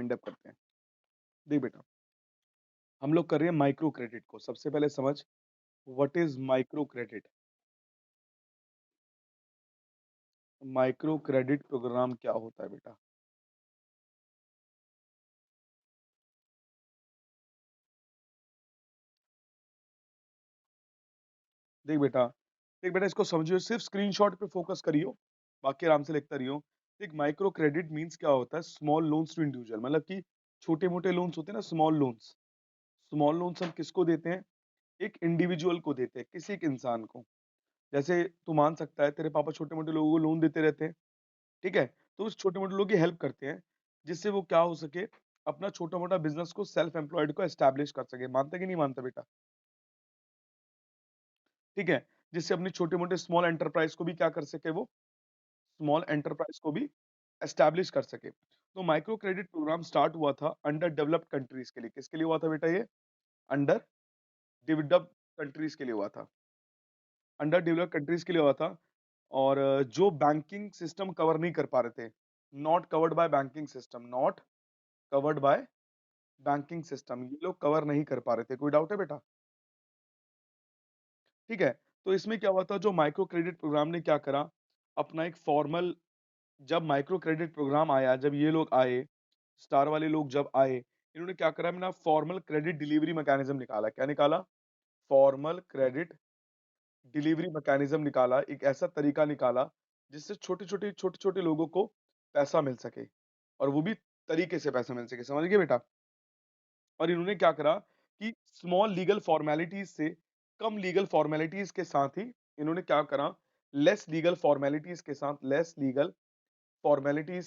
Wind up करते हैं। देख बेटा, हम लोग कर रहे हैं माइक्रो क्रेडिट को। सबसे पहले समझ what is micro credit. Micro credit program क्या होता है बेटा? देख बेटा देख बेटा, इसको समझियो, सिर्फ स्क्रीनशॉट पे फोकस करियो, बाकी आराम से लिखता रहियो। देख, माइक्रो क्रेडिट मींस क्या होता है? स्मॉल लोन्स टू इंडिविजुअल, मतलब कि छोटे मोटे लोन्स होते हैं ना, स्मॉल लोन्स। स्मॉल लोन्स हम किसको देते हैं? एक इंडिविजुअल को देते हैं, किसी एक इंसान को। जैसे तू मान सकता है, तेरे पापा छोटे मोटे लोगों को लोन देते रहते हैं, ठीक है? तो उस छोटे मोटे लोगों की हेल्प करते हैं, जिससे वो क्या हो सके, अपना छोटा मोटा बिजनेस को, सेल्फ एम्प्लॉयड को एस्टैब्लिश कर सके। मानता कि नहीं मानता बेटा? ठीक है, जिससे अपनी छोटे मोटे स्मॉल एंटरप्राइज को भी क्या कर सके वो, स्मॉल एंटरप्राइज को भी एस्टैब्लिश कर सके। तो माइक्रो क्रेडिट प्रोग्राम स्टार्ट हुआ था अंडर डेवलप्ड कंट्रीज के लिए। किसके लिए हुआ था बेटा ये? अंडर डेवलप्ड कंट्रीज के लिए हुआ था। अंडर डेवलप्ड कंट्रीज के लिए हुआ था। और जो बैंकिंग सिस्टम कवर नहीं कर पा रहे थे, not covered by banking system, not covered by banking system, ये लोग कवर नहीं कर पा रहे थे। कोई डाउट है बेटा? ठीक है, तो इसमें क्या हुआ था, जो माइक्रो क्रेडिट प्रोग्राम ने क्या करा, अपना एक फॉर्मल, जब माइक्रो क्रेडिट प्रोग्राम आया, जब ये लोग आए, स्टार वाले लोग जब आए, इन्होंने क्या करा, अपना फॉर्मल क्रेडिट डिलीवरी मैकेनिज्म निकाला। क्या निकाला? फॉर्मल क्रेडिट डिलीवरी मैकेनिज्म निकाला, एक ऐसा तरीका निकाला जिससे छोटे छोटे लोगों को पैसा मिल सके, और वो भी तरीके से पैसा मिल सके। समझ गए बेटा? और इन्होंने क्या करा कि स्मॉल लीगल फॉर्मेलिटीज से, कम लीगल फॉर्मेलिटीज के साथ ही, इन्होंने क्या करा, लेस लीगल फॉर्मेलिटीज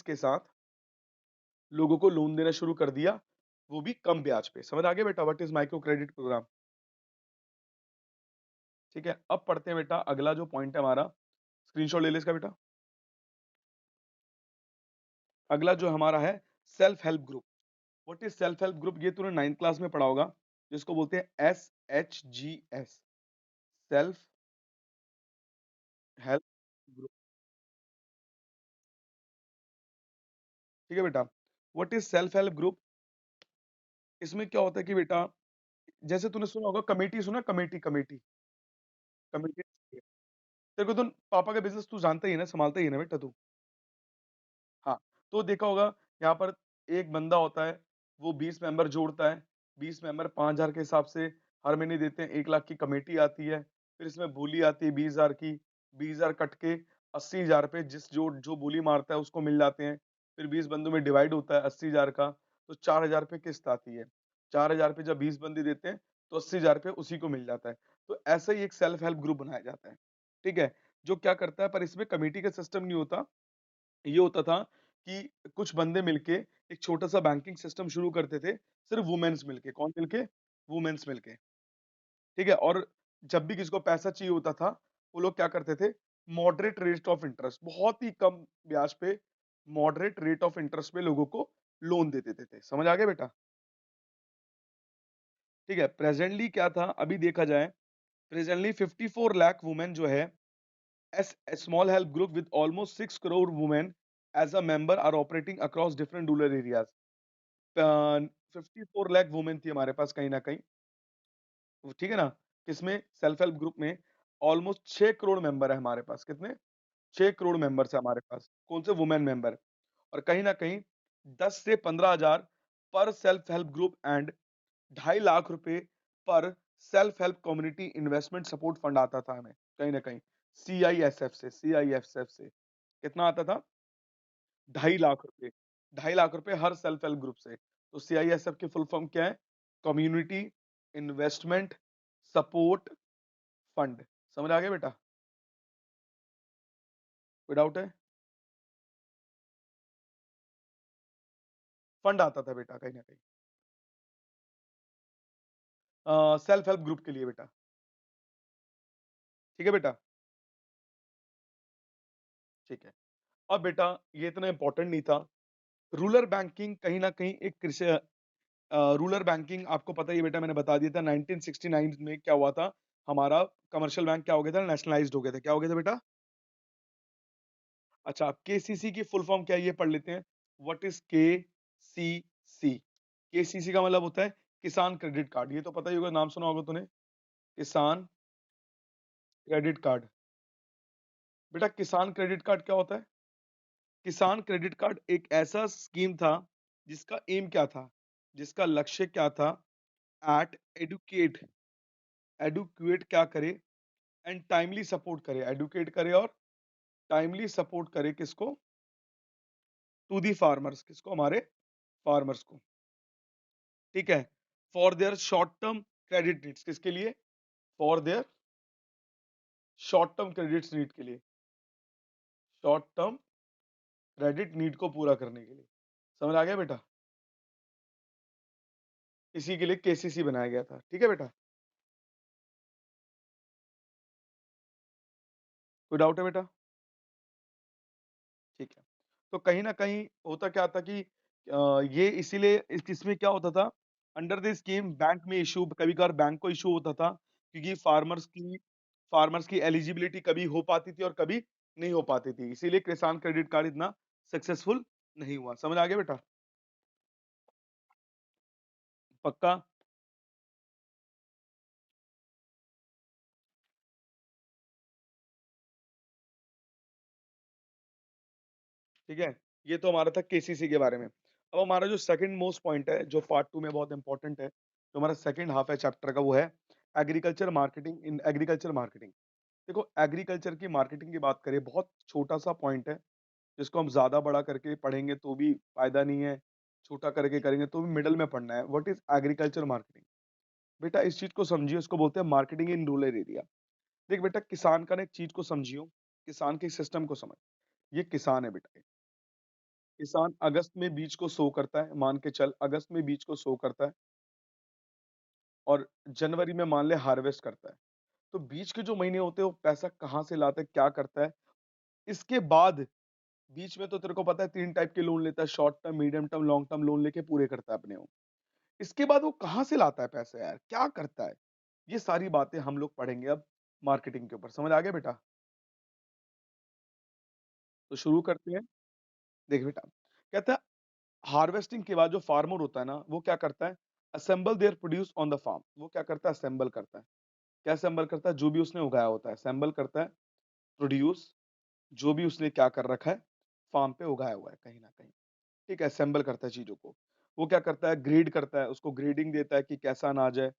के साथ लोगों को लोन देना शुरू कर दिया, वो भी कम ब्याज पे। समझ आ गया बेटा what is micro credit program? ठीक है, अब पढ़ते हैं बेटा अगला जो पॉइंट है हमारा। स्क्रीनशॉट ले ले इसका बेटा। अगला जो हमारा है, self help group. What is self help group? ये तूने 9th क्लास में पढ़ा होगा, जिसको बोलते हैं SHGS, सेल्फ हेल्प ग्रुप। ठीक है बेटा, what is self help group? इसमें क्या होता है कि बेटा, जैसे तूने सुना होगा कमेटी, सुना कमेटी, कमेटी, कमेटी। तेरे को तो पापा का बिजनेस तू जानता ही है ना, संभालता ही है ना बेटा तू? हाँ, तो देखा होगा, यहाँ पर एक बंदा होता है, वो 20 मेंबर जोड़ता है, 20 मेंबर 5,000 के हिसाब से हर महीने देते हैं, 1 लाख की कमेटी आती है, फिर इसमें बोली आती है 20,000 की, 20,000 कट के 80,000 रुपए जिस जो जो बोली मारता है उसको मिल जाते हैं, फिर 20 बंदों में डिवाइड होता है 80,000 का, तो 4,000 रुपए किस्त आती है। 4,000 रुपए जब 20 बंदे देते हैं, तो 80,000 रुपए उसी को मिल जाता है। तो ऐसा ही एक सेल्फ हेल्प ग्रुप बनाया जाता है, ठीक है? जो क्या करता है, पर इसमें कमेटी का सिस्टम नहीं होता, ये होता था कि कुछ बंदे मिलके एक छोटा-सा बैंकिंग सिस्टम शुरू करते थे, सिर्फ वुमेन्स मिलके। कौन मिलके? वुमेन्स मिलके, ठीक है? और जब भी किसी को पैसा चाहिए होता था, वो लोग क्या करते थे, मॉडरेट रेट ऑफ इंटरेस्ट, बहुत ही कम ब्याज पे, मॉडरेट रेट ऑफ इंटरेस्ट पे लोगों को लोन दे देते थे। समझ आ गया बेटा? ठीक है, प्रेजेंटली क्या था, अभी देखा जाए, प्रेजेंटली 54 लाख वुमेन जो है, as a small help group with almost 6 crore women as a member are operating across different rural areas। 54 lakh women थी हमारे पास कहीं ना कहीं, ठीक है ना? किसमें? सेल्फ हेल्प ग्रुप में। ऑलमोस्ट 6 करोड़ मेंबर है हमारे पास। कितने? 6 करोड़ मेंबर्स है हमारे पास। कौन से? Women member. और कहीं ना कहीं 10 से 15,000 पर self help group and 2.5 lakh रुपए पर self help community investment support fund आता था हमें, कहीं ना कहीं CISF से कितना आता था? 2.5 लाख रुपए। 2.5 लाख रुपए हर सेल्फ हेल्प ग्रुप से। तो CISF की फुल फॉर्म क्या है? Community investment support fund. समझ आ गया बेटा? कोई डाउट है? फंड आता था बेटा कहीं ना कहीं, सेल्फ हेल्प ग्रुप के लिए बेटा। ठीक है बेटा? ठीक है। अब बेटा, ये इतना इंपॉर्टेंट नहीं था। रूरल बैंकिंग कहीं ना कहीं एक कृषि, रूरल बैंकिंग आपको पता ही है बेटा, मैंने बता दिया था 1969 में क्या हुआ था, हमारा कमर्शियल बैंक क्या हो गया था, नेशनलाइज्ड हो गया था। क्या हो गया था बेटा? अच्छा, KCC की फुल फॉर्म क्या है ये पढ़ लेते हैं। What is KCC? See. KCC का मतलब होता है किसान क्रेडिट कार्ड, ये तो पता ही होगा, नाम सुना होगा तूने, किसान क्रेडिट कार्ड। बेटा किसान क्रेडिट कार्ड क्या होता है? किसान क्रेडिट कार्ड एक ऐसा स्कीम था, जिसका एम क्या था? जिसका लक्ष्य क्या था? एट एडुकेट एडुकेट क्या करे एंड टाइमली सपोर्ट करे, एडुकेट करे और टाइमली सपोर्ट करे किसको? टू दी फार्मर्स, किसको? हमारे फार्मर्स को, ठीक है? For their short term credit needs, किसके लिए? For their short term credits need के लिए, शॉर्ट टर्म क्रेडिट नीड को पूरा करने के लिए। समझ आ गया बेटा? इसी के लिए केसीसी बनाया गया था, ठीक है बेटा? कोई डाउट है बेटा? ठीक है। तो कहीं न कहीं होता क्या था कि ये इसीलिए इसमें क्या होता था, अंडर द स्कीम बैंक में इश्यू, कभी-कभार बैंक को इश्यू होता था, क्योंकि फार्मर्स की एलिजिबिलिटी कभी हो पाती थी और कभी नहीं हो पाती थी। इसीलिए किसान क्रेडिट कार्ड इतना सक्सेसफुल नहीं हुआ। समझ आ गया बेटा? पक्का? ठीक है? ये तो हमारा था केसीसी के बारे में। अब हमारा जो सेकंड मोस्ट पॉइंट है, जो पार्ट 2 में बहुत इम्पोर्टेंट है, जो हमारा सेकंड हाफ है चैप्टर का, वो है agriculture marketing in agriculture marketing. देखो एग्रीकल्चर की मार्केटिंग की बात करें, बहुत छोटा-सा पॉइंट है, जिसको हम ज़्यादा बड़ा करके पढ़ेंगे तो भी फ़ायदा नहीं है, छोटा करके करेंगे तो भी मिडल में पढ़ना है। What is agriculture marketing? बेटा इस चीज़ को समझिए, इसको बोलते हैं मार्केटिंग इन रूरल एरिया। देख बेटा, किसान का ना एक चीज़ को समझियो, किसान के सिस्टम को समझ। ये किसान है बेटा, किसान अगस्त में बीज को सो करता है, मान के चल अगस्त में बीज को सो करता है और जनवरी में मान ले हार्वेस्ट करता है। तो बीच के जो महीने होते हैं, वो पैसा कहाँ से लाता है, क्या करता है? इसके बाद बीच में तो तेरे को पता है 3 टाइप के लोन लेता है, short term, medium term, long term loan लेके पूरे करता है अपने वो। इसके बाद वो कहाँ से लाता है पैसे यार? क्या करता है? ये सारी बातें हम लोग पढ़ेंगे अब मार्केटिंग के ऊपर। समझ आ गया बेटा? तो शुरू करते हैं। देख बेटा, कहता है हार्वेस्टिंग के बाद जो फार्मर होता है ना, वो क्या करता है? Assemble their produce on the farm. वो क्या करता है? असेंबल करता है। क्या असेंबल करता है? जो भी उसने उगाया होता है, असेंबल करता है, प्रोड्यूस, जो भी उसने क्या कर रखा है, फार्म पे उगाया हुआ है कहीं न कहीं। ठीक है? असेंबल करता है चीज़ों को। वो क्या करता है? ग्रेड करता है, उसको ग्रेडिंग देता है कि कैसा अनाज है,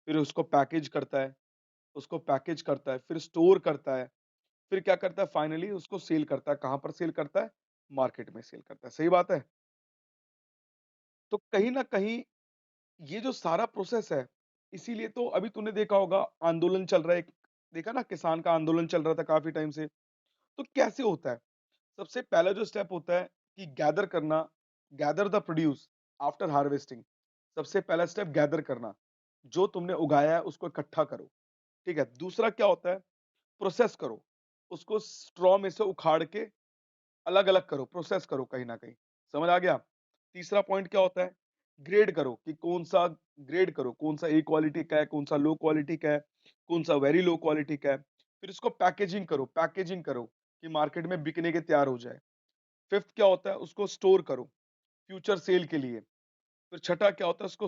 फिर उसको पैकेज करता है, फिर स्टोर करता है, फिर क्या करता है? फाइनली उसको सेल करता है। कहाँ पर सेल करता है? मार्केट में सेल करता है। सही बात है? तो कहीं न कहीं ये जो सारा प्रोसेस है, इसीलिए तो अभी तूने देखा होगा आंदोलन चल रहा है एक, देखा ना किसान का आंदोलन चल रहा था काफ़ी टाइम से। तो कैसे होता है? सबसे पहला जो स्टेप होता है कि गैदर करना, gather the produce after harvesting. सबसे पहला स्टेप गैदर करना, जो तुमने उगाया है उसको इकट्ठा करो, ठीक है? दूसरा क्या होता है? प्रोसेस करो, उसको स्ट्रॉ में से उखाड़ के अलग-अलग करो, प्रोसेस करो कहीं न कहीं। समझ आ गया? तीसरा पॉइंट क्या होता है? ग्रेड करो कि कौन-सा, ग्रेड करो, कौन-सा ए क्वालिटी का है, कौन-सा लो क्वालिटी का है, कौन-सा वेरी लो क्वालिटी का है। फिर इसको पैकेजिंग करो कि मार्केट में बिकने के तैयार हो जाए। फिफ्थ क्या होता है? उसको स्टोर करो, फ्यूचर सेल के लिए। फिर छठा क्या होता है? उसको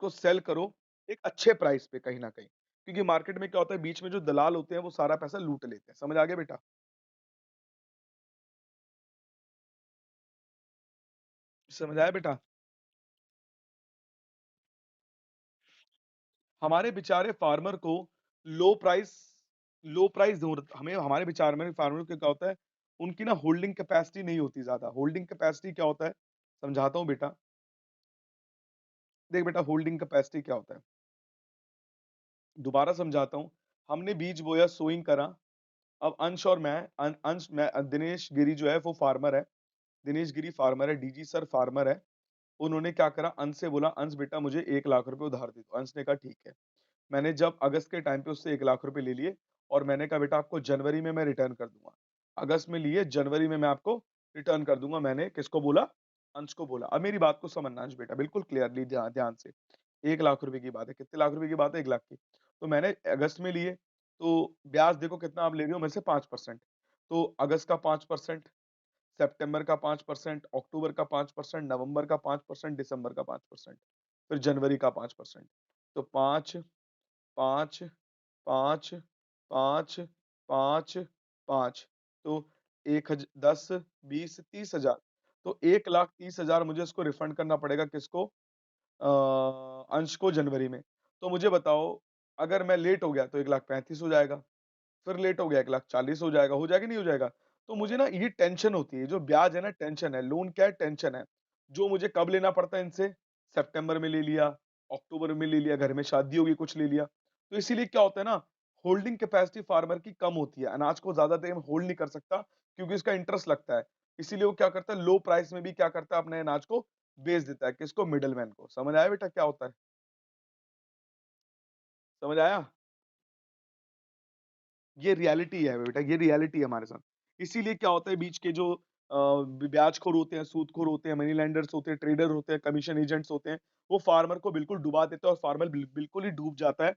सेल करो एक अच्छे प्राइस पे कहीं न कहीं। क्योंकि मार्केट में क्या होता है, बीच में जो दलाल होते हैं वो सारा पैसा लूट लेते हैं। समझ आ गया बेटा? समझ आया बेटा? हमारे बेचारे फार्मर को लो प्राइस लो प्राइस दूर हमें हमारे विचार में फार्मर को क्या होता है, उनकी ना होल्डिंग कैपेसिटी नहीं होती ज़्यादा। होल्डिंग कैपेसिटी क्या होता है? समझाता हूँ बेटा। देख बेटा, होल्डिंग कैपेसिटी क्या होता है? दोबारा समझाता हूँ। हमने बीज बोया, सोइंग करा। अब अंश और मैं अंश मैं दिनेश गिरी जो है वो फार्मर है। दिनेश गिरी फार्मर है, डीजी सर फार्मर है। उन्होंने क्या करा, अंश से बोला, "अंश बेटा मुझे 1 लाख रुपए उधार दे दो।" अंश ने कहा ठीक है। मैंने जब अगस्त के टाइम पे उससे 1 लाख रुपए ले लिए और मैंने कहा बेटा आपको जनवरी में मैं रिटर्न कर दूँगा। अगस्त में लिए, जनवरी में मैं आपको रिटर्न कर दूँगा, मैंने किसको बोला? अंश को बोला। अब मेरी बात को समझना अंश बेटा, बिल्कुल क्लियरली ध्यान ध्यान से। 1 लाख रुपए की बात है, कितने लाख रुपए की बात है? 1 लाख की। तो मैंने अगस्त में लिए, तो ब्याज देखो कितना आप ले रहे हो मेरे से? 5%। तो अगस्त का 5%, सितंबर का 5%, अक्टूबर का 5%, नवंबर का 5%, दिसंबर का 5%, फिर जनवरी का 5%। तो 5, 5, 5, 5, 5, 5 तो 10, 20, 30,000 तो 1,30,000 मुझे इसको रिफंड करना पड़ेगा किसको? अंश को जनवरी में। तो मुझे बताओ अगर मैं लेट हो गया तो 1,35,000 हो जाएगा। फिर लेट हो गया 1,40,000 हो जाएगा नहीं हो जाएगा? तो मुझे ना ये टेंशन होती है, जो ब्याज है ना टेंशन है, लोन क्या है टेंशन है। जो मुझे कब लेना पड़ता है इनसे? सितंबर में ले लिया, अक्टूबर में ले लिया, घर में शादी होगी कुछ ले लिया। तो इसीलिए क्या होता है ना, होल्डिंग कैपेसिटी फार्मर की कम होती है, अनाज को ज़्यादा टाइम होल्ड नहीं कर सकता क्योंकि इसका इंटरेस्ट लगता है। इसीलिए वो क्या करता है लो प्राइस में भी क्या करता है अपने अनाज को बेच देता है, किसको? मिडलमैन को। समझ आया बेटा क्या होता है? समझ आया? ये रियलिटी है बेटा, ये रियलिटी है हमारे साथ। इसीलिए क्या होता है बीच के जो ब्याजखोर होते हैं, सूदखोर होते हैं, मनी लेंडर्स होते हैं, ट्रेडर होते हैं, कमीशन एजेंट्स होते हैं, वो फार्मर को बिल्कुल डुबा देते हैं और फार्मर बिल्कुल ही डूब जाता है।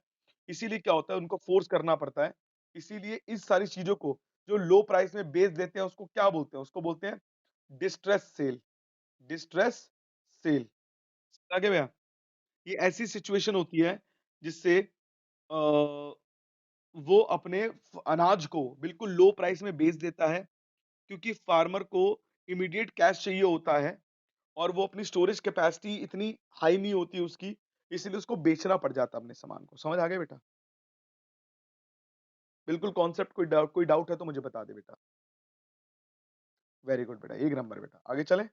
इसीलिए क्या होता है उनको फोर्स करना पड़ता है। इसीलिए इस सारी चीज़ों को जो लो प्राइस में बेच देते हैं उसको क्या बोलते हैं? उसको बोलते हैं डिस्ट्रेस सेल, डिस्ट्रेस सेल। आगे भैया, ये ऐसी सिचुएशन होती है जिससे वो अपने अनाज को बिल्कुल लो प्राइस में बेच देता है क्योंकि फार्मर को इमीडिएट कैश चाहिए होता है और वो अपनी स्टोरेज कैपेसिटी इतनी हाई नहीं होती उसकी, इसलिए उसको बेचना पड़ जाता है अपने सामान को। समझ आ गया बेटा? बिल्कुल कॉन्सेप्ट कोई डाउट है तो मुझे बता दे बेटा। वेरी गुड बेटा, एक नंबर बेटा। आगे चलें?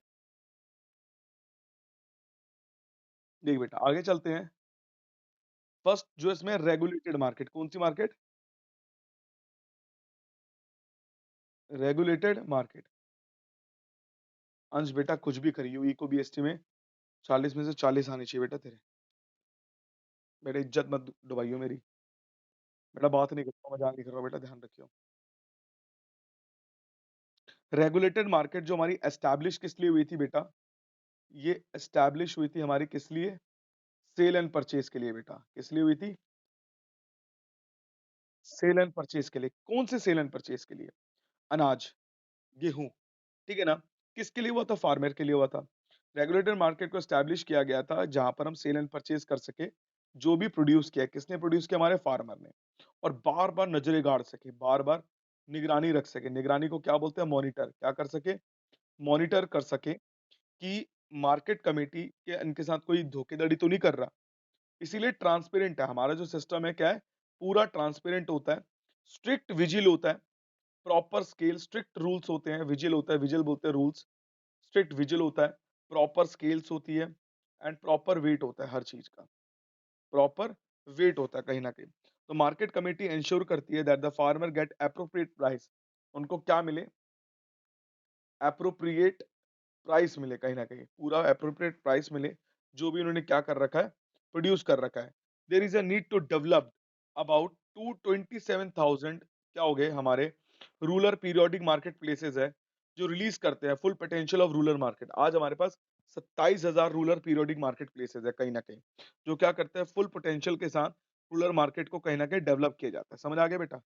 देखिए बेटा, आगे चलते हैं। फर्स्ट जो इसमें रेगुलेटेड मार्केट, कौन-सी मार्केट? Regulated market. अंश बेटा कुछ भी करियो, इको बीएसटी में 40 में से 40 आनी चाहिए बेटा तेरे। बेटा इज्जत मत डुबाइयो मेरी। बेटा बात नहीं कर रहा हूँ, मजाक नहीं कर रहा हूँ बेटा, ध्यान रखियो। रेगुलेटेड मार्केट जो हमारी एस्टैब्लिश किस लिए हुई थी बेटा? ये एस्टैब्लिश हुई थी हमारी किस लिए? सेल एंड परचेज के लिए बेटा। किस लिए हुई थी? सेल एंड परचेज के लिए। कौन से सेल एंड परचेज के लिए? अनाज, गेहूँ, ठीक है ना? किसके लिए हुआ था? फार्मर के लिए हुआ था। रेगुलेटेड मार्केट को एस्टैब्लिश किया गया था जहाँ पर हम सेल एंड परचेज कर सके। जो भी प्रोड्यूस किया, किसने प्रोड्यूस किया? हमारे फार्मर ने। और बार-बार नज़रें गाड़ सके, बार-बार निगरानी रख सके। निगरानी को क्या बोलते हैं? मॉनिटर। क्या कर सके? मॉनिटर कर सके कि मार्केट कमेटी के इनके साथ कोई धोखाधड़ी तो नहीं कर रहा। इसीलिए ट्रांसपेरेंट है, हमारा जो सिस्टम है क्या है? पूरा ट्रांसपेरेंट होता है, स्ट्रिक्ट विजिल होता है, प्रॉपर स्केल, स्ट्रिक्ट रूल्स होते हैं, विजिल होता है, विजिल बोलते हैं रूल्स, स्ट्रिक्ट विजिल होता है, प्रॉपर स्केल्स होती है एंड प्रॉपर वेट होता है हर चीज़ का, प्रॉपर वेट होता है कहीं न कहीं। तो मार्केट कमेटी एंश्योर करती है that the farmer get appropriate price, उनको क्या मिले? एप्रोप्रिएट प्राइस मिले कहीं न कहीं, पूरा एप्रोप्रिएट प्राइस मिले, जो भी उन्होंने क्या कर रखा है, प्रोड्यूस कर रखा है। There is a need to develop about 227,000 क्या हो गए हमारे रूरल पीरियोडिक मार्केट प्लेसेस है, जो रिलीज़ करते हैं full potential of rural market. आज हमारे पास 27,000 रूरल पीरियोडिक मार्केट प्लेसेस है कहीं न कहीं, जो क्या करते हैं फुल पोटेंशियल के साथ रूरल मार्केट को कहीं न कहीं डेवलप किया जाता है। समझ आ गया बेटा?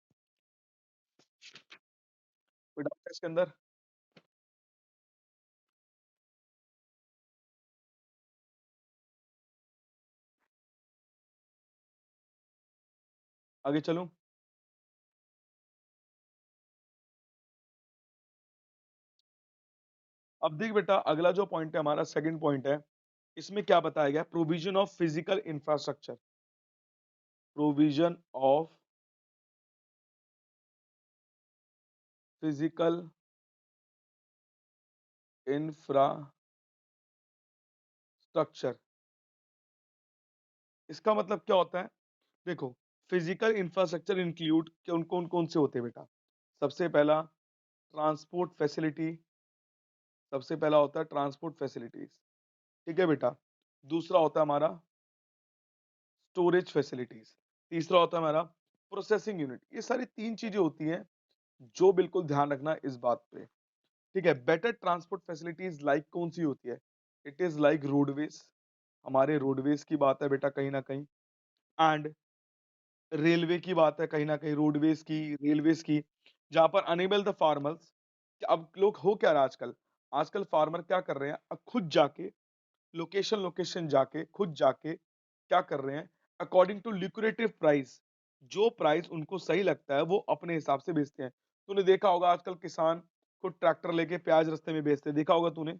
कोई डाउट है इसके अंदर? आगे चलूँ? अब देख बेटा अगला जो पॉइंट है हमारा सेकंड पॉइंट है, इसमें क्या बताया गया? Provision of physical infrastructure, provision of physical infrastructure. इसका मतलब क्या होता है? देखो, फिजिकल इंफ्रास्ट्रक्चर इंक्लूड कौन-कौन से होते हैं बेटा? सबसे पहला ट्रांसपोर्ट फैसिलिटी, सबसे पहला होता है ट्रांसपोर्ट फैसिलिटीज़, ठीक है बेटा? दूसरा होता है हमारा स्टोरेज फैसिलिटीज़, तीसरा होता है हमारा प्रोसेसिंग यूनिट। ये सारी 3 चीज़ें होती हैं, जो बिल्कुल ध्यान रखना इस बात पे। ठीक है, बेटर ट्रांसपोर्ट फैसिलिटीज़ लाइक कौन-सी होती है? इट इज़ लाइक रोडवेज़, हमारे रोडवेज़ की बात है बेटा कहीं न कहीं एंड रेलवे की बात है कहीं न कहीं रोडवेज़ की, रेलवेज़ की, जहाँ पर अनेबल द फार्मर्स कि अब लोग हो क्या रहा है आजकल? आजकल फार्मर क्या कर रहे हैं, खुद जाके लोकेशन जाके, खुद जाके क्या कर रहे हैं, अकॉर्डिंग टू ल्यूक्रेटिव प्राइस, जो प्राइस उनको सही लगता है, वो अपने हिसाब से बेचते हैं। तूने देखा होगा आजकल किसान खुद ट्रैक्टर लेके प्याज रास्ते में बेचते हैं, देखा होगा तूने?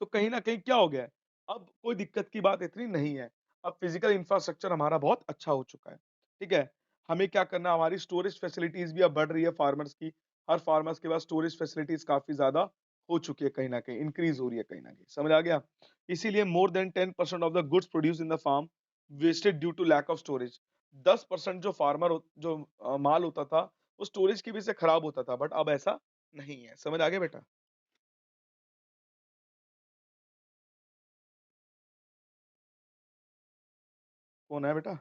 तो कहीं न कहीं क्या हो गया है, अब कोई दिक्कत की बात इतनी नहीं है। अब फिज़िकल इंफ्रास्ट्रक्चर हमारा बहुत अच्छा हो चुका है, ठीक है? हमें क्या करना है, हमारी स्टोरेज फैसिलिटीज़ भी अब बढ़ रही है फार्मर्स की। हर फार्मर्स के पास स्टोरेज फैसिलिटीज़ काफ़ी ज़्यादा हो चुकी है कहीं न कहीं, इंक्रीज़ हो रही है कहीं न कहीं, समझ आ गया? इसीलिए more than 10% of the goods produced in the farm wasted due to lack of storage. 10% जो माल होता था, वो स्टोरेज की वजह से खराब होता था, बट अब ऐसा नहीं है। समझ आ गया बेटा? कौन है बेटा?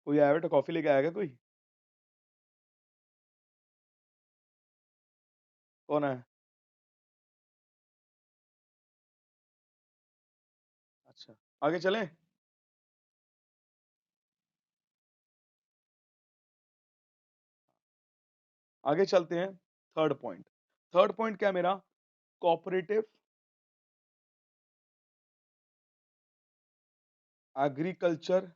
कोई आया बेटा, कॉफ़ी लेके आया क्या कोई? कौन आया? अच्छा, आगे चलें? आगे चलते हैं, थर्ड पॉइंट। थर्ड पॉइंट क्या है मेरा? Cooperative agriculture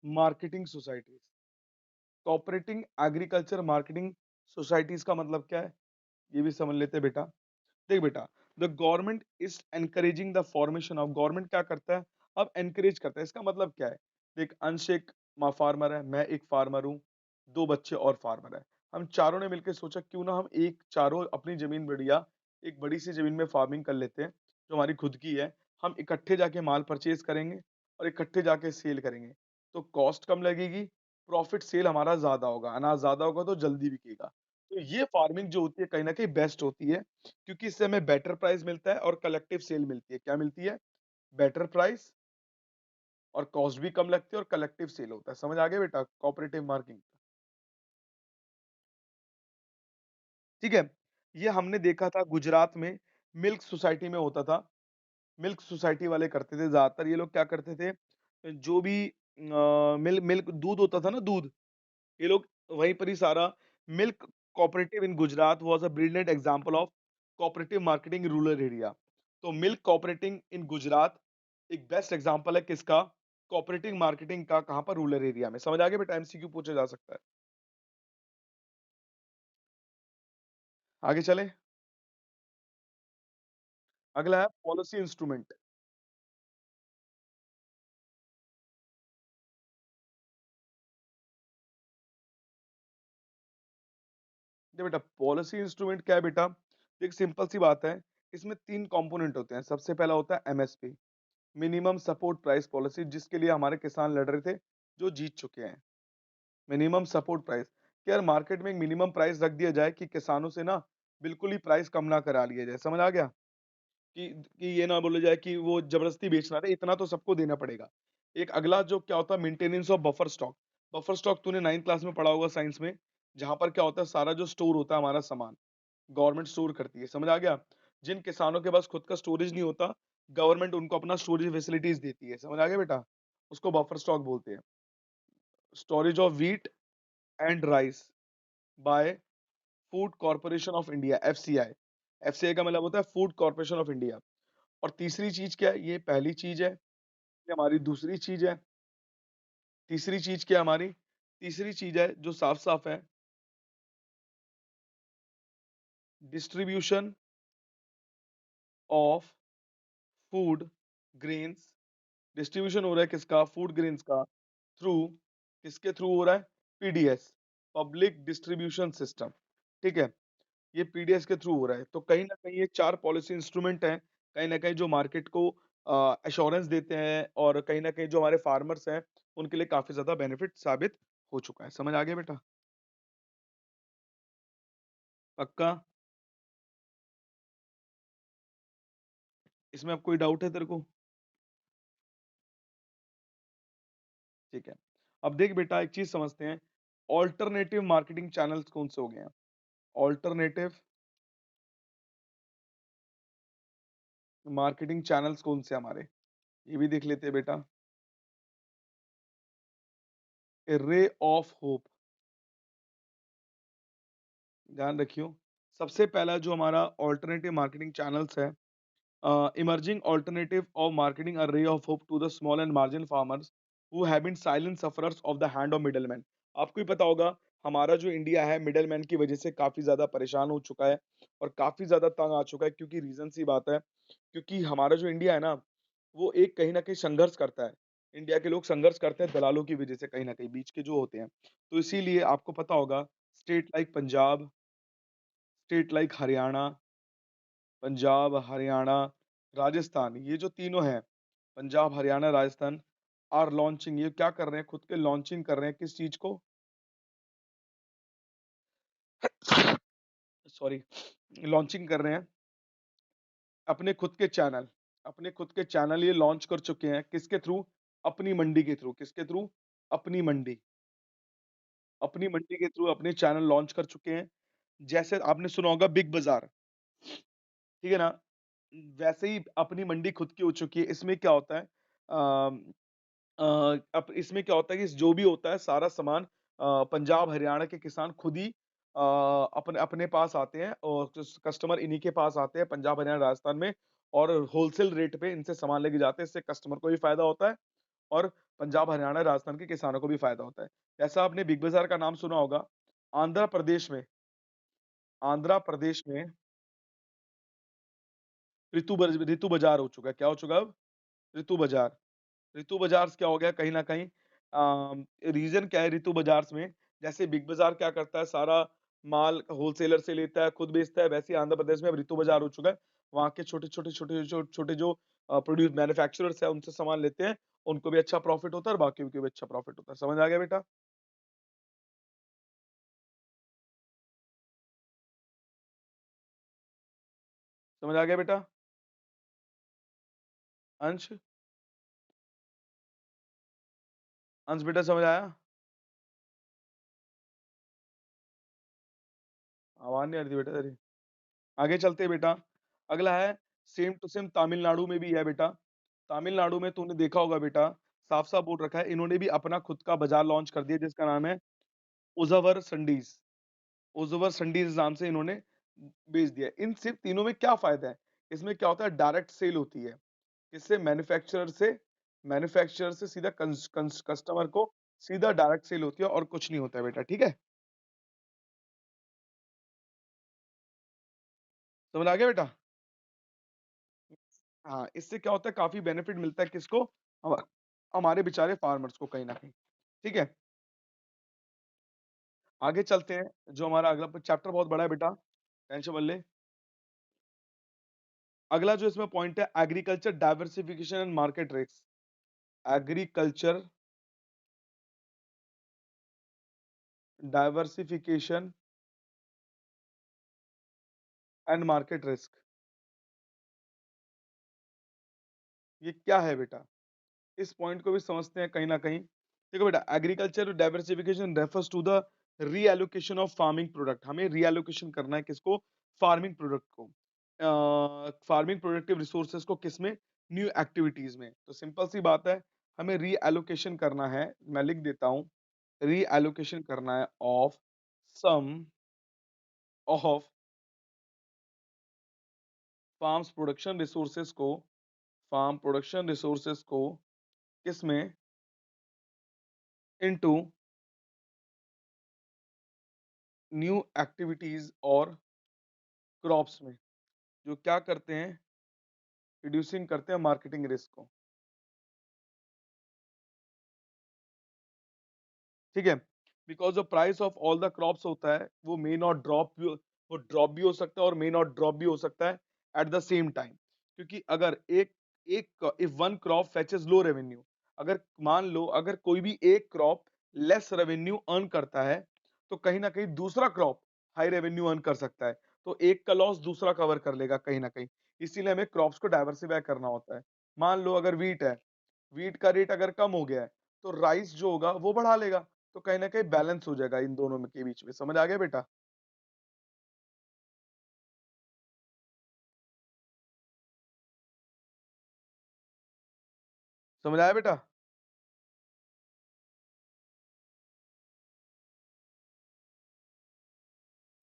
marketing societies. Cooperating agriculture marketing societies का मतलब क्या है? ये भी समझ लेते हैं बेटा। देख बेटा, the government is encouraging the formation of, government क्या करता है, अब एनकरेज करता है। इसका मतलब क्या है? देख, अंश एक फार्मर है, मैं एक फार्मर हूँ, दो बच्चे और फार्मर है। हम चारों ने मिलकर सोचा क्यों ना हम एक चारों अपनी जमीन बढ़िया एक बड़ी सी जमीन में फार्मिंग कर लेते हैं, जो हमारी खुद की है। हम इकट्ठे जाके माल परचेज करेंगे और इकट्ठे जाके सेल करेंगे, तो कॉस्ट कम लगेगी, प्रॉफिट सेल हमारा ज्यादा होगा, अनाज ज्यादा होगा तो जल्दी बिकेगा। तो ये फार्मिंग जो होती है कहीं ना कहीं बेस्ट होती है, क्योंकि इससे हमें बेटर प्राइस मिलता है और कलेक्टिव सेल मिलती है। क्या मिलती है? बेटर प्राइस, और कॉस्ट भी कम लगती है और कलेक्टिव सेल होता है। समझ आ गया बेटा? कोऑपरेटिव मार्केटिंग, ठीक है? ये हमने देखा था गुजरात में, मिल्क सोसाइटी में होता था। मिल्क सोसाइटी वाले करते थे ज्यादातर। ये लोग क्या करते थे, जो भी मिल्क मिल्क दूध होता था ना, दूध, ये लोग वहीं पर ही सारा milk cooperative in Gujarat was a brilliant example of cooperative marketing in rural area. तो मिल्क कोऑपरेटिंग इन गुजरात एक बेस्ट एग्जांपल है किसका? कोऑपरेटिव मार्केटिंग का। कहाँ पर? रूरल एरिया में। समझ आ गया बेटा? एमसीक्यू पूछा जा सकता है। आगे चलें? अगला है पॉलिसी इंस्ट्रूमेंट। देखिए बेटा, पॉलिसी इंस्ट्रूमेंट क्या है बेटा? एक सिंपल सी बात है, इसमें 3 कंपोनेंट होते हैं। सबसे पहला होता है MSP, minimum support price policy, जिसके लिए हमारे किसान लड़ रहे थे, जो जीत चुके हैं। मिनिमम सपोर्ट प्राइस, कि यार मार्केट में एक मिनिमम प्राइस रख दिया जाए कि किसानों से ना बिल्कुल ही प्राइस कम ना करा लिया जाए। समझ आ गया? कि ये ना बोला जाए कि वो जबरदस्ती बेच रहा है, इतना तो सबको देना पड़ेगा। एक अगला जो क्या होता है, maintenance of buffer stock. Buffer stock तूने 9th क्लास में पढ़ा होगा साइंस में, जहाँ पर क्या होता है, सारा जो स्टोर होता है हमारा सामान, गवर्नमेंट स्टोर करती है। समझ आ गया? जिन किसानों के पास खुद का स्टोरेज नहीं होता, गवर्नमेंट उनको अपना स्टोरेज फैसिलिटीज देती है। समझ आ गया बेटा? उसको बफर स्टॉक बोलते हैं। Storage of wheat and rice by Food Corporation of India, FCI. FCI का मतलब होता है फूड कॉर्पोरेशन ऑफ इंडिया। और तीसरी चीज क्या है? ये पहली चीज है, ये हमारी दूसरी चीज है। तीसरी चीज क्या है हमारी? तीसरी चीज है जो साफ साफ है, distribution of food grains. Distribution हो रहा है किसका? फूड ग्रेन्स का। थ्रू, किसके थ्रू हो रहा है? पीडीएस, पब्लिक डिस्ट्रीब्यूशन सिस्टम, ठीक है? ये पीडीएस के थ्रू हो रहा है। तो कहीं न कहीं ये 4 पॉलिसी इंस्ट्रूमेंट हैं, कहीं न कहीं जो मार्केट को एश्योरेंस देते हैं, और कहीं न कहीं जो हमारे फार्मर्स हैं, उनके लिए काफ़ी ज़्यादा बेनिफिट साबित हो चुका है। समझ आ गया बेटा? पक्का? इसमें अब कोई डाउट है तेरे को? ठीक है। अब देख बेटा, एक चीज़ समझते हैं, अल्टरनेटिव मार्केटिंग चैनल्स कौन से हो गए हैं? अल्टरनेटिव मार्केटिंग चैनल्स कौन से हमारे, ये भी देख लेते हैं बेटा। ए रे ऑफ होप, ध्यान रखियो। सबसे पहला जो हमारा अल्टरनेटिव मार्केटिंग चैनल्स है, emerging alternative of marketing a ray of hope to the small and marginal farmers who have been silent sufferers of the hand of middlemen। आपको ही पता होगा, हमारा जो इंडिया है मिडलमैन की वजह से काफी ज्यादा परेशान हो चुका है और काफी ज्यादा तंग आ चुका है, क्योंकि रीजन सी बात है, क्योंकि हमारा जो इंडिया है ना, वो एक कहीं ना कहीं संघर्ष करता है। इंडिया के लोग संघर्ष करते हैं दलालों की वजह से, कहीं ना कहीं बीच के जो होते हैं। तो इसीलिए आपको पता होगा, state like Punjab, state like Haryana, Punjab, Haryana, Rajasthan, ये जो तीनों हैं, पंजाब, हरियाणा, राजस्थान आर लॉन्चिंग, ये क्या कर रहे हैं, खुद के लॉन्चिंग कर रहे हैं किस चीज को, सॉरी, लॉन्चिंग कर रहे हैं अपने खुद के चैनल, अपने खुद के चैनल ये लॉन्च कर चुके हैं, किसके थ्रू, अपनी मंडी के थ्रू, किसके थ्रू, अपनी मंडी, अपनी मंडी के थ्रू अपने चैनल लॉन्च कर चुके हैं। जैसे आपने सुना होगा बिग बाजार, ठीक है ना, वैसे ही अपनी मंडी खुद की हो चुकी है। इसमें क्या होता है, अब इसमें क्या होता है कि जो भी होता है सारा सामान, पंजाब हरियाणा के किसान खुद ही अपने अपने पास आते हैं और कस्टमर इन्हीं के पास आते हैं पंजाब हरियाणा राजस्थान में, और होलसेल रेट पे इनसे सामान लेके जाते हैं। इससे कस्टमर को भी फायदा होता है और पंजाब हरियाणा राजस्थान के किसानों को भी फायदा होता है। जैसा आपने बिग बाजार का नाम सुना होगा, आंध्र प्रदेश में, आंध्र प्रदेश में ऋतु बाजार हो चुका है। क्या हो चुका है अब, ऋतु बाजार। ऋतु बाजार क्या हो गया कहीं न कहीं, रीज़न क्या है ऋतु बाज़ार्स में, जैसे बिग बाज़ार क्या करता है, सारा माल होलसेलर से लेता है, खुद बेचता है, वैसे ही आंध्र प्रदेश में अब ऋतु बाज़ार हो चुका है। वहाँ के छोटे-छोटे जो प्रोड्यूस मैन्युफैक्चरर्स हैं, उनसे सामान लेते हैं, उनको भी अच्छा प्रॉफिट होता है और बाकियों को भी अच्छा प्रॉफिट होता है। समझ आ गया बेटा? समझ आ गया बेटा? अंश? अंश बेटा समझ आया? आवाज़ नहीं आ रही थी बेटा तेरी। आगे चलते हैं बेटा। अगला है, सेम टू सेम तमिलनाडु में भी है बेटा। तमिलनाडु में तूने देखा होगा बेटा, साफ-साफ बोल रखा है, इन्होंने भी अपना खुद का बाज़ार लॉन्च कर दिया जिसका नाम है उज़ावर संडीज़। उज़ावर संडीज़ नाम से इन्होंने बेच दिया। इन सिर्फ़ तीनों में क्या फ़ायदा है? इसमें क्या होता है, डायरेक्ट सेल होती है। इससे मैन्युफैक्चरर से सीधा कंस कंस कस्टमर को सीधा डायरेक्ट सेल होती है और कुछ नहीं होता है बेटा, ठीक है? समझ आ गया बेटा? हाँ, इससे क्या होता है, काफ़ी बेनिफिट मिलता है किसको? हमा हमारे बेचारे फार्मर्स को कहीं न कहीं, ठीक है? आगे चलते हैं, जो हमारा अगला चैप्टर बहुत बड़ा है बेटा, टेंशन मत ले। अगला जो इसमें पॉइंट है, agriculture diversification and market risk. Agriculture diversification and market risk, ये क्या है बेटा? इस पॉइंट को भी समझते हैं कहीं न कहीं। देखो बेटा, agriculture diversification refers to the reallocation of farming product. हमें रीएलोकेशन करना है किसको? फार्मिंग प्रोडक्ट को। फार्मिंग प्रोडक्टिव रिसोर्सेज को किसमें? न्यू एक्टिविटीज़ में। तो सिंपल सी बात है, हमें रीएलोकेशन करना है, मैं लिख देता हूँ, रीएलोकेशन करना है of some of farms production resources को, फार्म प्रोडक्शन रिसोर्सेज को किसमें? इनटू न्यू एक्टिविटीज़ और क्रॉप्स में, जो क्या करते हैं, रिड्यूसिंग करते हैं मार्केटिंग रिस्क को, ठीक है? Because the price of all the crops होता है, वो मे नॉट ड्रॉप भी, वो ड्रॉप भी हो सकता है और मे नॉट ड्रॉप भी हो सकता है एट द सेम टाइम। क्योंकि अगर एक एक if one crop फेचेस low revenue, अगर मान लो अगर कोई भी एक क्रॉप लेस रेवेन्यू अर्न करता है, तो कहीं न कहीं दूसरा क्रॉप हाई रेवेन्यू अर्न कर सकता है। तो एक का लॉस दूसरा कवर कर लेगा कहीं न कहीं। इसीलिए हमें क्रॉप्स को डाइवर्सिफ़ाई करना होता है। मान लो अगर व्हीट है, व्हीट का रेट अगर कम हो गया है, तो राइस जो होगा वो बढ़ा लेगा। तो कहीं न कहीं बैलेंस हो जाएगा इन दोनों में के बीच में। समझ आ गया बेटा? समझ आया बेटा?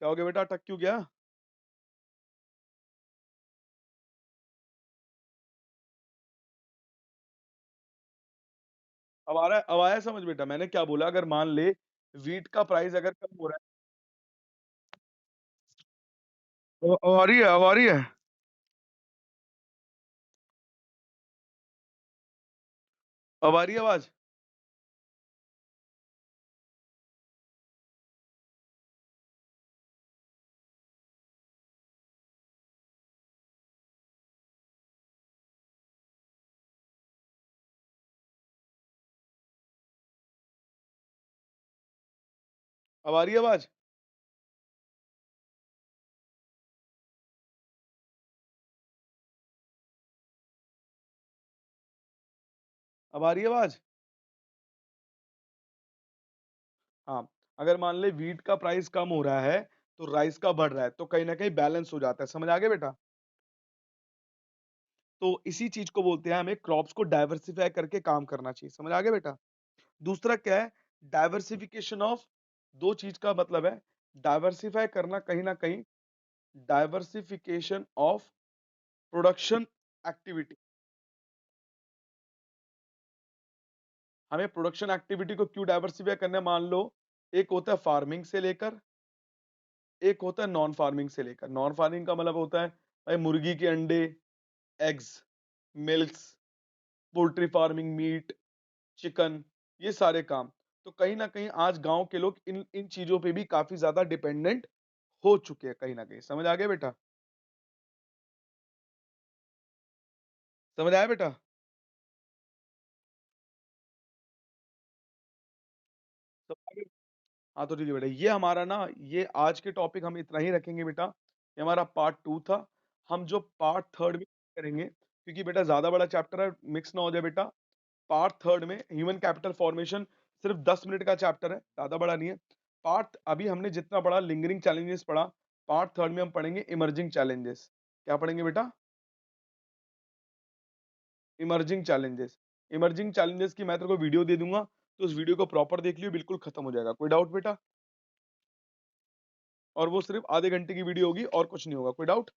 क्या हो गया बेटा, अटक क्यों गया? अब आया समझ बेटा, मैंने क्या बोला, अगर मान ले व्हीट का प्राइस अगर कम हो रहा है, अब आ रही है, अब आ रही है, अब आ रही है आवाज? अब आ रही है आवाज? अब आ रही है आवाज? हाँ, अगर मान ले व्हीट का प्राइस कम हो रहा है, तो राइस का बढ़ रहा है, तो कहीं न कहीं बैलेंस हो जाता है, समझ आ गया बेटा? तो इसी चीज़ को बोलते हैं, हमें क्रॉप्स को डाइवर्सिफ़ाई करके काम करना चाहिए, समझ आ गया बेटा? दूसरा क्या है, डाइवर्सिफ़िकेशन ऑफ 2 चीज़ का मतलब है, डाइवर्सिफ़ाई करना कहीं न कहीं डाइवर्सिफ़िकेशन ऑफ प्रोडक्शन एक्टिविटी। हमें प्रोडक्शन एक्टिविटी को क्यों डाइवर्सिफ़ाई करना है, मान लो एक होता है फार्मिंग से लेकर, एक होता है नॉन फार्मिंग से लेकर। नॉन फार्मिंग का मतलब होता है भाई मुर्गी के अंडे, eggs, milks, poultry farming, meat, chicken, ये सारे काम। तो कहीं न कहीं आज गाँव के लोग इन इन चीज़ों पे भी काफ़ी ज़्यादा डिपेंडेंट हो चुके हैं कहीं न कहीं। समझ आ गया बेटा? समझ आया बेटा? समझ आ गया? हाँ, तो ठीक है बेटा। ये हमारा ना ये आज के टॉपिक हम इतना ही रखेंगे बेटा। ये हमारा पार्ट 2 था। हम जो पार्ट 3 में करेंगे, क्योंकि बेटा ज़्यादा बड़ा चैप्टर है, मिक्स ना हो जाए बेटा। पार्ट 3 में ह्यूमन कैपिटल फॉर्मेशन सिर्फ़ 10 मिनट का चैप्टर है, ज़्यादा बड़ा नहीं है। पार्ट अभी हमने जितना पढ़ा लिंगरिंग चैलेंजेस पढ़ा, पार्ट 3 में हम पढ़ेंगे इमर्जिंग चैलेंजेस। क्या पढ़ेंगे बेटा? Emerging challenges. इमर्जिंग चैलेंजेस की मैं तेरे को वीडियो दे दूँगा, तो उस वीडियो को प्रॉपर देख लियो, बिल्कुल खत्म हो जाएगा। कोई डाउट बेटा? और वो सिर्फ़ आधे घंटे की वीडियो होगी और कुछ नहीं होगा। कोई डाउट?